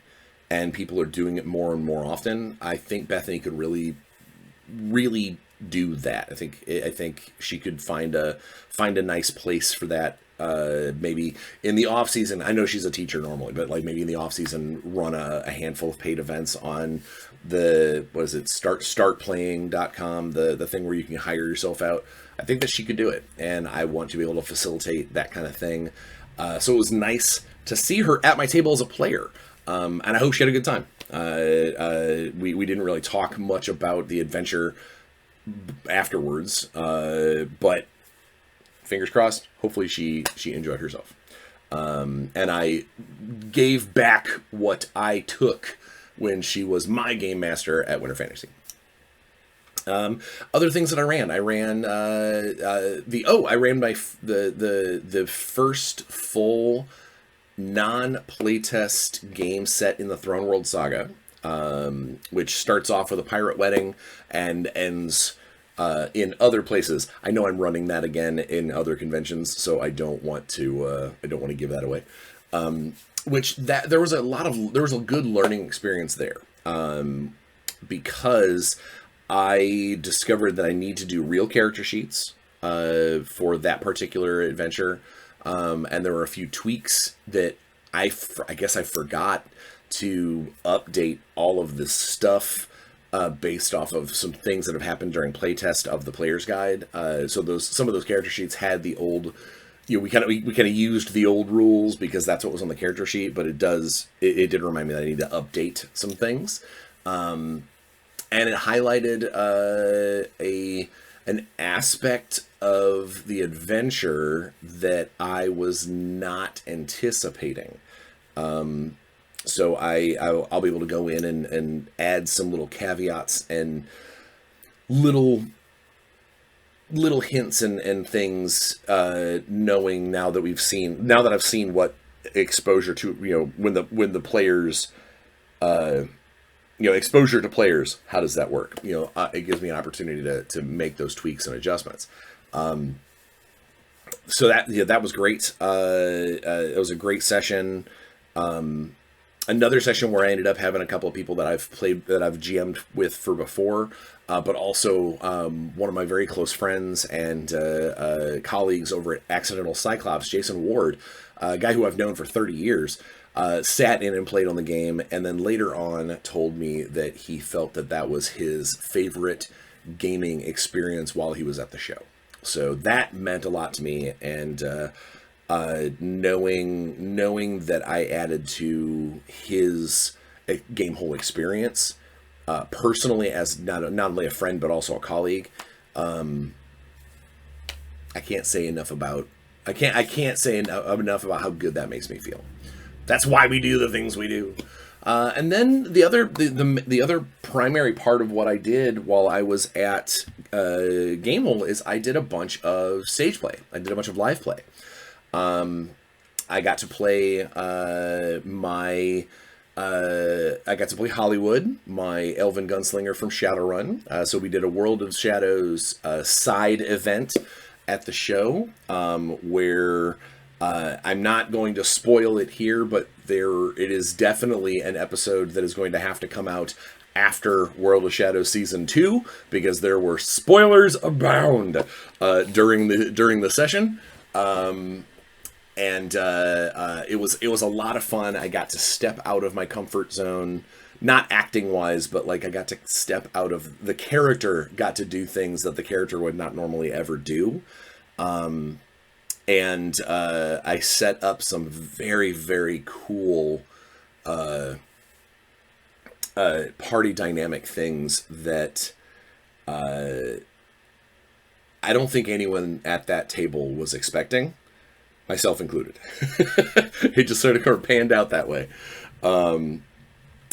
and people are doing it more and more often, I think Bethany could really, really do that. I think she could find a nice place for that. Maybe in the off season. I know she's a teacher normally, but like maybe in the off season, run a handful of paid events on the startplaying.com, the thing where you can hire yourself out. I think that she could do it, and I want to be able to facilitate that kind of thing. So it was nice to see her at my table as a player, and I hope she had a good time. We didn't really talk much about the adventure afterwards, but fingers crossed, hopefully she enjoyed herself. And I gave back what I took when she was my game master at Winter Fantasy. Other things that I ran the first full non-playtest game set in the Throne World Saga, which starts off with a pirate wedding and ends in other places. I know I'm running that again in other conventions, so I don't want to give that away. There was a good learning experience there, because I discovered that I need to do real character sheets for that particular adventure, and there were a few tweaks that I guess I forgot to update all of this stuff based off of some things that have happened during playtest of the player's guide. So some of those character sheets had the old, we kind of used the old rules because that's what was on the character sheet, but it did remind me that I need to update some things. And it highlighted an aspect of the adventure that I was not anticipating. So I'll be able to go in and add some little caveats and little hints and things, knowing now that I've seen what exposure to, when the players, exposure to players, how does that work? It gives me an opportunity to make those tweaks and adjustments. So that was great. It was a great session. Another session where I ended up having a couple of people that I've GM'd with for before, but also one of my very close friends and colleagues over at Accidental Cyclops, Jason Ward, a guy who I've known for 30 years, sat in and played on the game, and then later on told me that he felt that was his favorite gaming experience while he was at the show. So that meant a lot to me, and knowing that I added to his Gamehole experience personally, as not only a friend but also a colleague, I can't say enough about enough about how good that makes me feel. That's why we do the things we do. And then the other primary part of what I did while I was at Gamehole is I did a bunch of stage play. I did a bunch of live play. I got to play Hollywood, my elven gunslinger from Shadowrun. So we did a World of Shadows side event at the show, where I'm not going to spoil it here, but it is definitely an episode that is going to have to come out after World of Shadows Season 2, because there were spoilers abound during the session. And it was a lot of fun. I got to step out of my comfort zone, not acting wise, but like I got to step out of the character, got to do things that the character would not normally ever do. And I set up some very, very cool party dynamic things that I don't think anyone at that table was expecting, myself included. It just sort of panned out that way.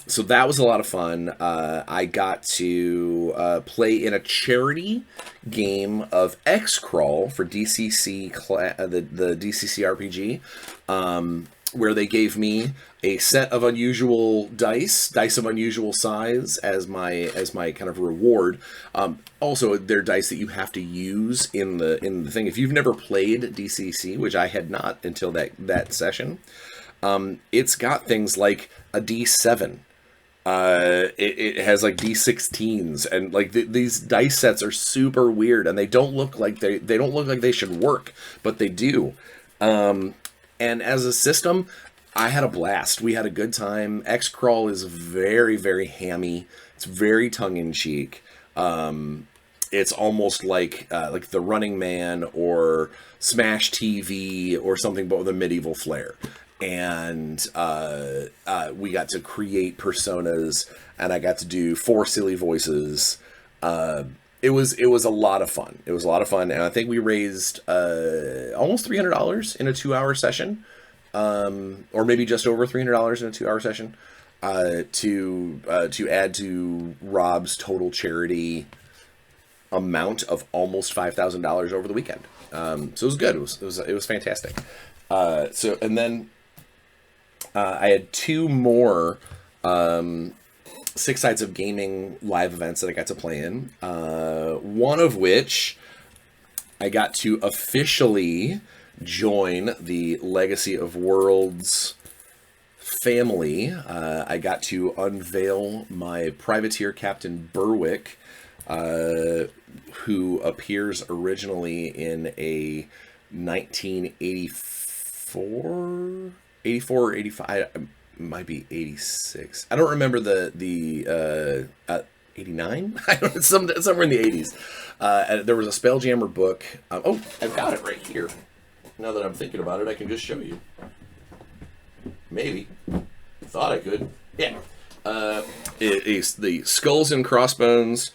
So that was a lot of fun. I got to play in a charity game of X-Crawl for DCC, the DCC RPG, where they gave me a set of unusual dice of unusual size as my kind of reward. Also, they're dice that you have to use in the thing. If you've never played DCC, which I had not until that session, it's got things like a D7. It has like D16s, and like these dice sets are super weird, and they don't look like they should work, but they do. And as a system, I had a blast. We had a good time. X-Crawl is very, very hammy. It's very tongue-in-cheek. It's almost like The Running Man or Smash TV or something, but with a medieval flair. And we got to create personas, and I got to do 4 silly voices. It was a lot of fun. It was a lot of fun, and I think we raised almost $300 in a 2-hour session, or maybe just over $300 in a 2-hour session, to add to Rob's total charity amount of almost $5,000 over the weekend. So it was good. It was fantastic. And then I had 2 more 6 Sides of Gaming live events that I got to play in. One of which I got to officially join the Legacy of Worlds family. I got to unveil my privateer, Captain Berwick, who appears originally in a 1984... 84 or 85, it might be 86. I don't remember the 89? I don't know, somewhere in the 80s. There was a Spelljammer book. I've got it right here. Now that I'm thinking about it, I can just show you. Maybe. Thought I could. Yeah. It's the Skulls and Crossbones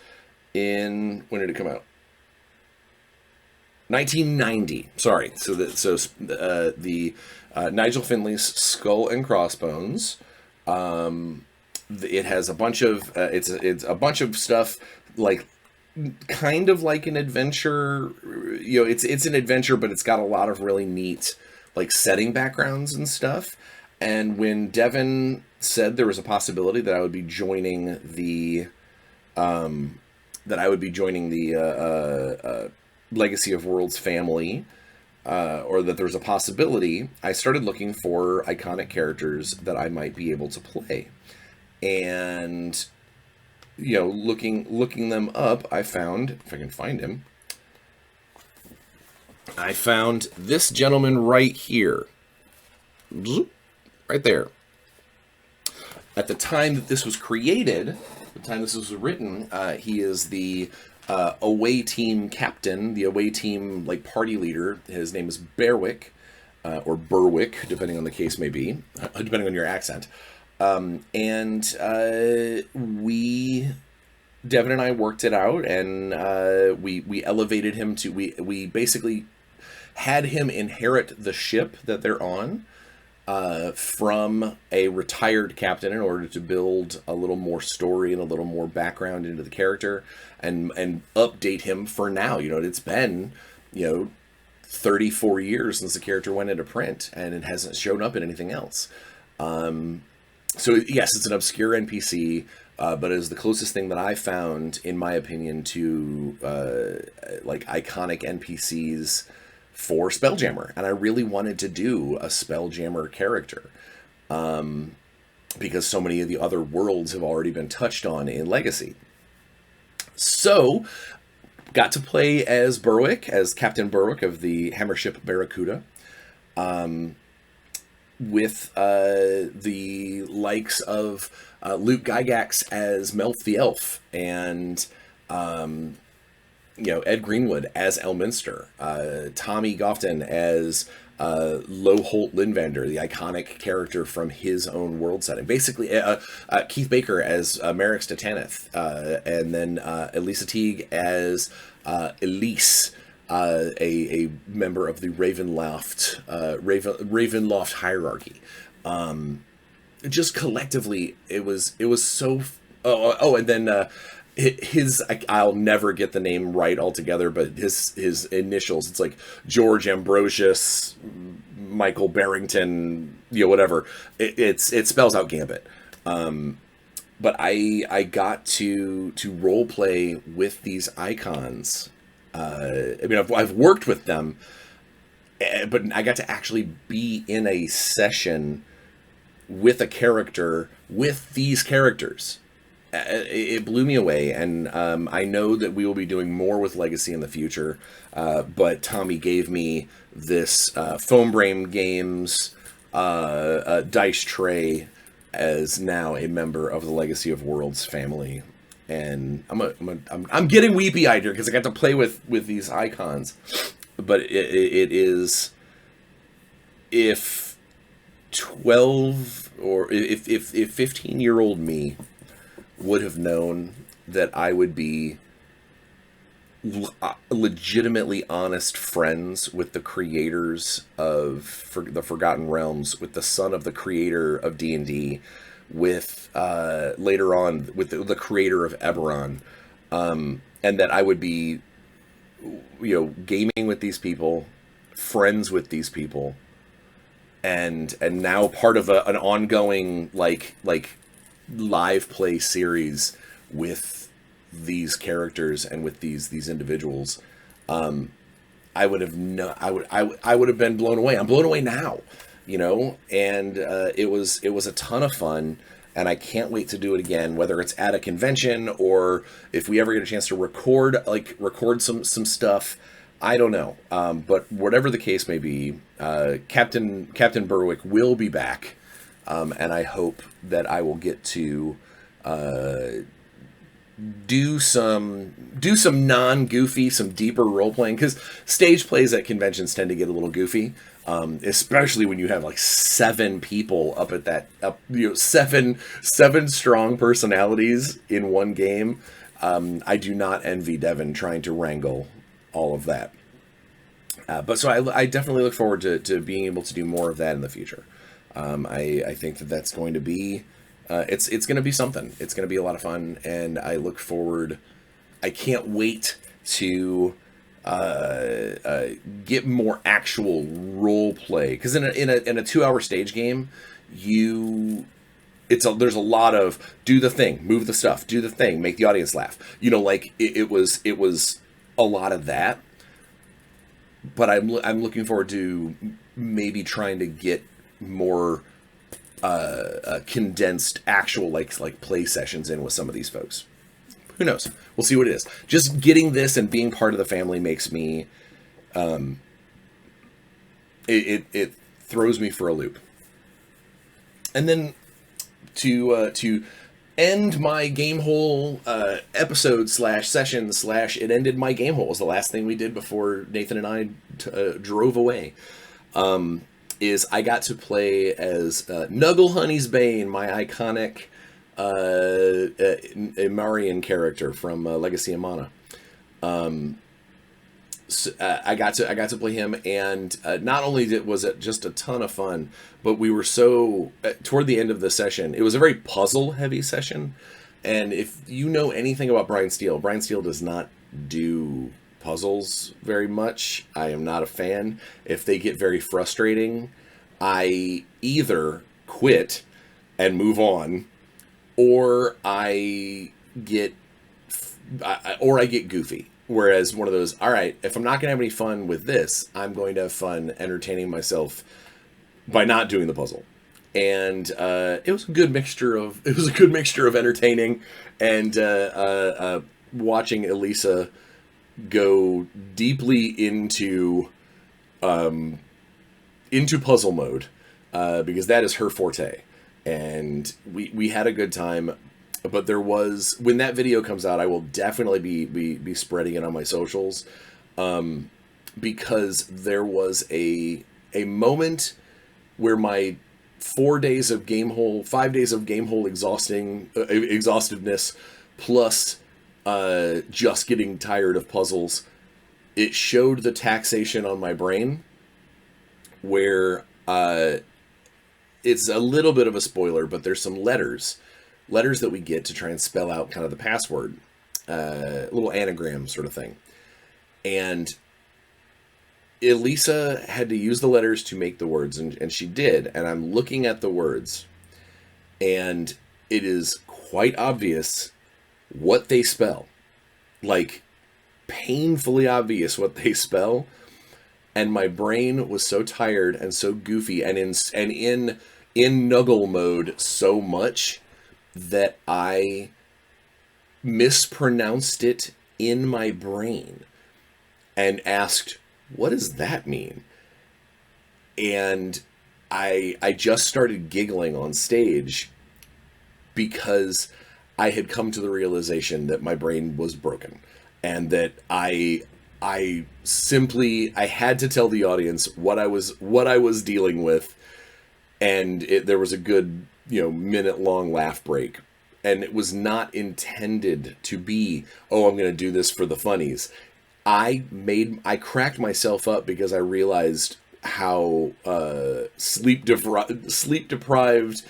in... When did it come out? 1990. Sorry. So the Nigel Finley's Skull and Crossbones. It has a bunch of it's a bunch of stuff, like kind of like an adventure. You know, it's an adventure, but it's got a lot of really neat like setting backgrounds and stuff. And when Devin said there was a possibility that I would be joining the Legacy of Worlds family, or that there was a possibility, I started looking for iconic characters that I might be able to play. And, you know, looking them up, I found, if I can find him, I found this gentleman right here. Right there. At the time that this was created, the time this was written, he is the away team captain, the away team like party leader. His name is Berwick, or Berwick, depending on the case may be, depending on your accent. And we, Devin and I worked it out, and we elevated him to, we basically had him inherit the ship that they're on from a retired captain in order to build a little more story and a little more background into the character, and update him for now. You know, it's been, 34 years since the character went into print, and it hasn't shown up in anything else. So yes, it's an obscure NPC, but it is the closest thing that I found, in my opinion, to like iconic NPCs for Spelljammer, and I really wanted to do a Spelljammer character, because so many of the other worlds have already been touched on in Legacy. So, got to play as Berwick, as Captain Berwick of the Hammership Barracuda, with the likes of Luke Gygax as Melf the Elf, and Ed Greenwood as Elminster, Tommy Gofton as Low-Holt Linvander, the iconic character from his own world setting. Basically, Keith Baker as Merrick's Titanith, and then Elisa Teague as Elise, a member of the Ravenloft hierarchy. Just collectively, it was so. And then. I'll never get the name right altogether, but his initials, it's like George Ambrosius, Michael Barrington, whatever. It spells out Gambit. But I got to role play with these icons. I've worked with them, but I got to actually be in a session with a character, with these characters. It blew me away, and I know that we will be doing more with Legacy in the future, but Tommy gave me this Foam Brain Games dice tray as now a member of the Legacy of Worlds family, and I'm getting weepy-eyed here because I got to play with these icons, but it is, if 12 or if 15-year-old me would have known that I would be legitimately honest friends with the creators of the Forgotten Realms, with the son of the creator of D&D, with later on with the creator of Eberron, and that I would be, gaming with these people, friends with these people, and now part of an ongoing like live play series with these characters and with these individuals. I would have been blown away. I'm blown away now, and it was a ton of fun, and I can't wait to do it again, whether it's at a convention or if we ever get a chance to record some stuff. I don't know, but whatever the case may be, Captain Berwick will be back. And I hope that I will get to do some non-goofy, some deeper role playing, because stage plays at conventions tend to get a little goofy, especially when you have like 7 people up at that seven strong personalities in one game. I do not envy Devin trying to wrangle all of that. But so I definitely look forward to being able to do more of that in the future. I think that's going to be, it's going to be something. It's going to be a lot of fun, and I look forward. I can't wait to get more actual role play, because in a 2-hour stage game, there's a lot of do the thing, move the stuff, do the thing, make the audience laugh. It was a lot of that. But I'm looking forward to maybe trying to get more condensed actual like play sessions in with some of these folks. Who knows? We'll see what it is. Just getting this and being part of the family makes me it throws me for a loop. And then to end my Gamehole episode slash session slash it ended my Gamehole. It was the last thing we did before Nathan and I drove away. Is I got to play as Nuggle Honey's Bane, my iconic Imarian character from Legacy of Mana. So, I got to play him, and not only was it just a ton of fun, but we were so toward the end of the session. It was a very puzzle heavy session, and if you know anything about Bryan Steele does not do puzzles very much. I am not a fan. If they get very frustrating, I either quit and move on, or I get goofy. Whereas one of those, all right, if I'm not going to have any fun with this, I'm going to have fun entertaining myself by not doing the puzzle. And it was a good mixture of entertaining and watching Elisa go deeply into puzzle mode because that is her forte. And we had a good time. But there was, when that video comes out, I will definitely be spreading it on my socials, because there was a moment where my 5 days of Gamehole exhaustiveness, plus just getting tired of puzzles, it showed the taxation on my brain, where it's a little bit of a spoiler, but there's some letters that we get to try and spell out kind of the password, little anagram sort of thing. And Elisa had to use the letters to make the words, and she did. And I'm looking at the words, and it is quite obvious what they spell. Like, painfully obvious what they spell. And my brain was so tired and so goofy and in Nuggle mode so much that I mispronounced it in my brain and asked, what does that mean? And I just started giggling on stage because I had come to the realization that my brain was broken, and that I had to tell the audience what I was dealing with, and there was a good minute-long laugh break. And it was not intended to be, oh, I'm going to do this for the funnies. I cracked myself up because I realized how sleep deprived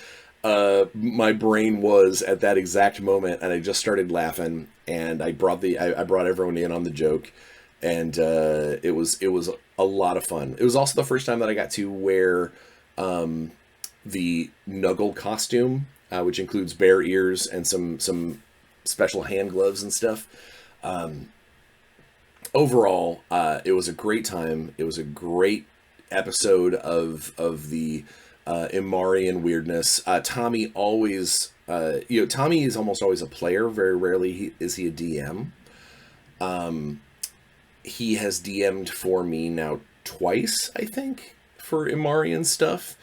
my brain was at that exact moment, and I just started laughing, and I brought everyone in on the joke, and it was a lot of fun. It was also the first time that I got to wear the Nuggle costume, which includes bear ears and some special hand gloves and stuff. Overall, it was a great time. It was a great episode of the Imarian weirdness. Tommy always, Tommy is almost always a player. Very rarely is he a DM. He has DM'd for me now twice, I think, for Imarian stuff.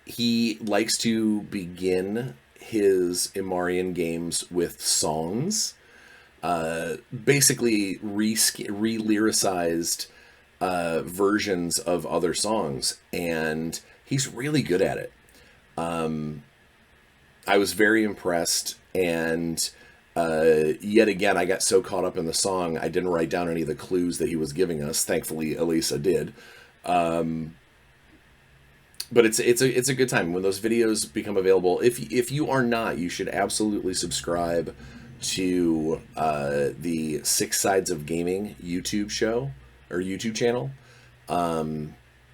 He likes to begin his Imarian games with songs, basically re-lyricized versions of other songs, and he's really good at it. I was very impressed, and yet again, I got so caught up in the song, I didn't write down any of the clues that he was giving us. Thankfully, Elisa did. But it's a good time when those videos become available. If you are not, you should absolutely subscribe to the Six Sides of Gaming YouTube show or YouTube channel,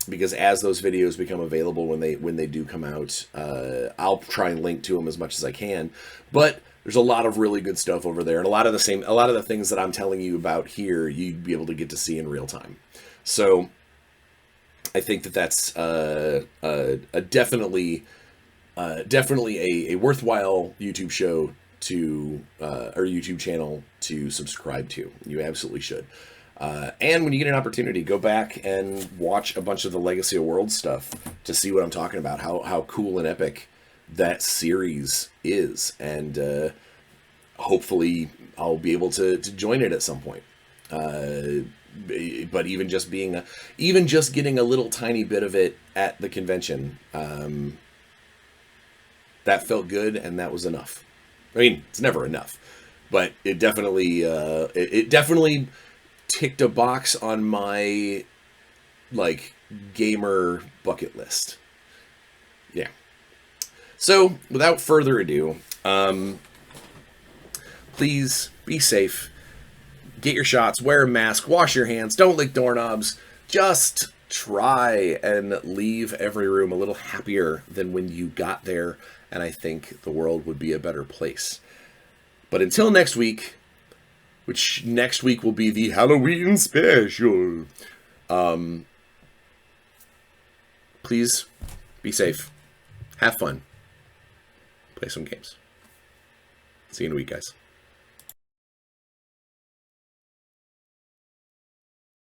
because as those videos become available when they do come out, I'll try and link to them as much as I can. But there's a lot of really good stuff over there, and a lot of the things that I'm telling you about here, you'd be able to get to see in real time. So I think that's definitely a worthwhile YouTube show or YouTube channel to subscribe to. You absolutely should. And when you get an opportunity, go back and watch a bunch of the Legacy of Worlds stuff to see what I'm talking about. How cool and epic that series is, and hopefully I'll be able to join it at some point. But even just getting a little tiny bit of it at the convention, that felt good, and that was enough. I mean, it's never enough, but it definitely ticked a box on my like gamer bucket list. Yeah. So without further ado, please be safe. Get your shots, wear a mask, wash your hands, don't lick doorknobs. Just try and leave every room a little happier than when you got there, and I think the world would be a better place. But until next week, which next week will be the Halloween special, please be safe, have fun, play some games. See you in a week, guys.